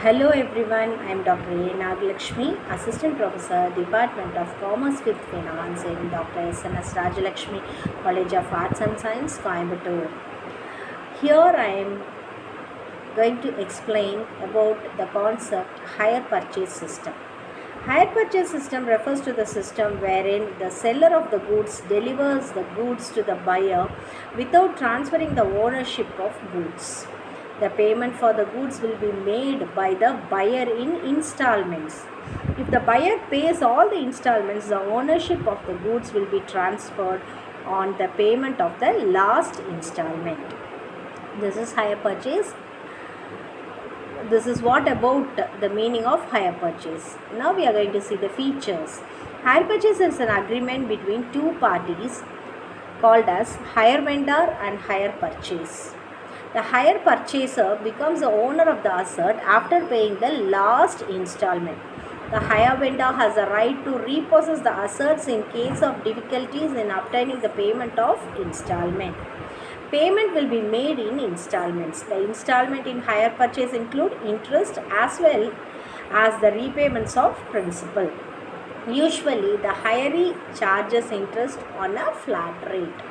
Hello everyone, I am Dr.A.NAGALAXMI, Assistant Professor, Department of Commerce with Finance in Dr. S.NSINSTITUTIONS, College of Arts and Science, Coimbatore. Here I am going to explain about the concept hire purchase system. Hire purchase system refers to the system wherein the seller of the goods delivers the goods to the buyer without transferring the ownership of goods. The payment for the goods will be made by the buyer in installments. If the buyer pays all the installments, the ownership of the goods will be transferred on the payment of the last installment. This is hire purchase. This is what about the meaning of hire purchase. Now we are going to see the features. Hire purchase is an agreement between two parties called as hire vendor and hire purchase. The hire purchaser becomes the owner of the asset after paying the last installment. The hire vendor has a right to repossess the assets in case of difficulties in obtaining the payment of installment. Payment will be made in installments. The installment in hire purchase include interest as well as the repayments of principal. Usually, the hiree charges interest on a flat rate.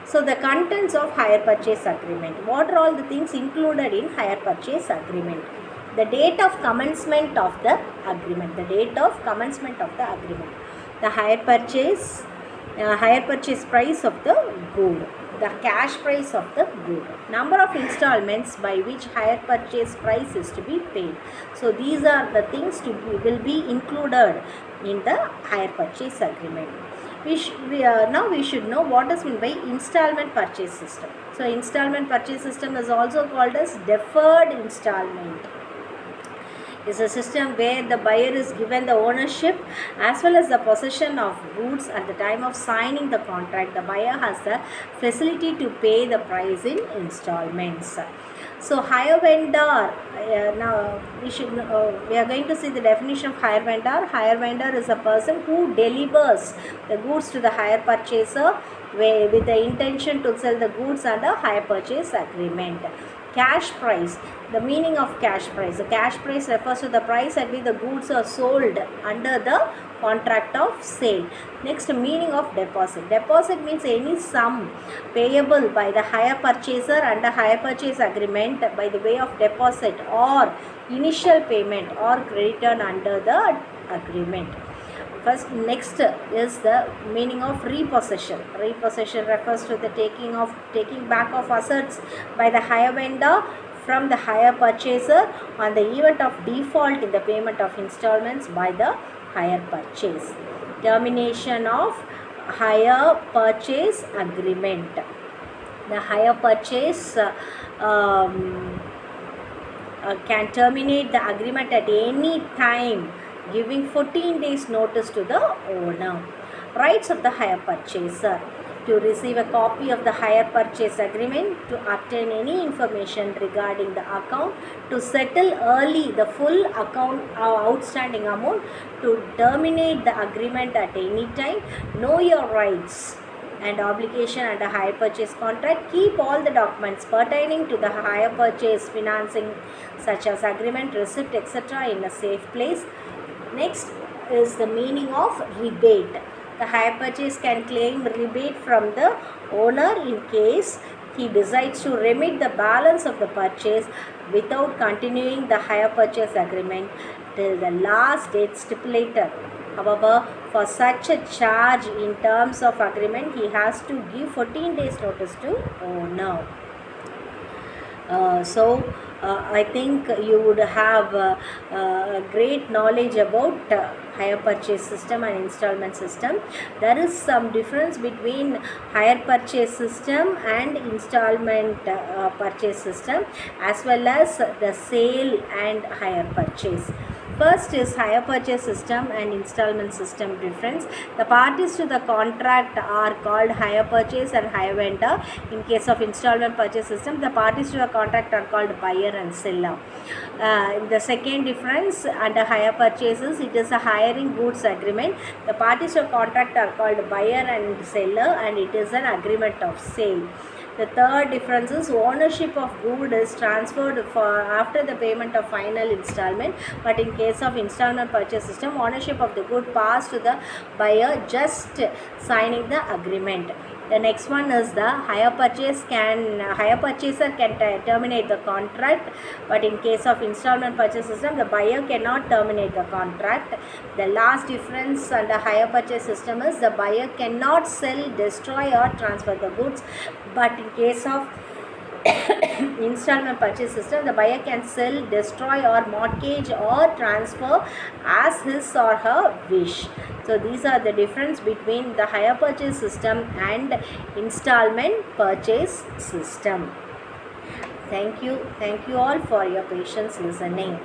So, the contents of hire purchase agreement. What are all the things included in hire purchase agreement? The date of commencement of the agreement. The date of commencement of the agreement. The hire purchase price of the good. The cash price of the good. Number of installments by which hire purchase price is to be paid. So, these are the things will be included in the hire purchase agreement. Now we should know what is meant by installment purchase system. So, installment purchase system is also called as deferred installment. It's a system where the buyer is given the ownership as well as the possession of goods at the time of signing the contract. The buyer has the facility to pay the price in installments. So, hire vendor, now we are going to see the definition of hire vendor. Hire vendor is a person who delivers the goods to the hire purchaser with the intention to sell the goods under hire purchase agreement. Cash price, the meaning of cash price. The cash price refers to the price at which the goods are sold under the contract of sale. Next, meaning of deposit. Deposit means any sum payable by the hire purchaser under hire purchase agreement by the way of deposit or initial payment or credited under the agreement. Next is the meaning of repossession. Repossession refers to the taking back of assets by the hire vendor from the hire purchaser on the event of default in the payment of installments by the hire purchase. Termination of hire purchase agreement. The hire purchase can terminate the agreement at any time, giving 14 days notice to the owner. Rights of the hire purchaser: to receive a copy of the hire purchase agreement, to obtain any information regarding the account, to settle early the full account outstanding amount, to terminate the agreement at any time. Know your rights and obligation under hire purchase contract. Keep all the documents pertaining to the hire purchase financing such as agreement, receipt, etc. in a safe place. Next is the meaning of rebate. The hire purchase can claim rebate from the owner in case he decides to remit the balance of the purchase without continuing the hire purchase agreement till the last date stipulated. However, for such a charge in terms of agreement, he has to give 14 days notice to owner. I think you would have great knowledge about hire purchase system and installment system. There is some difference between hire purchase system and installment purchase system, as well as the sale and hire purchase. First is hire purchase system and installment system difference. The parties to the contract are called hire purchase and hire vendor. In case of installment purchase system, the parties to the contract are called buyer and seller. The second difference under hire purchases, it is a hiring goods agreement. The parties to the contract are called buyer and seller, and it is an agreement of sale. The third difference is ownership of good is transferred for after the payment of final installment, but in case of installment purchase system, ownership of the good passed to the buyer just signing the agreement. The next one is the hire purchaser can terminate the contract, but in case of installment purchase system, the buyer cannot terminate the contract. The last difference under hire purchase system is the buyer cannot sell, destroy or transfer the goods, but in case of installment purchase system, the buyer can sell, destroy or mortgage or transfer as his or her wish. So these are the difference between the hire purchase system and installment purchase system. Thank you all for your patience listening.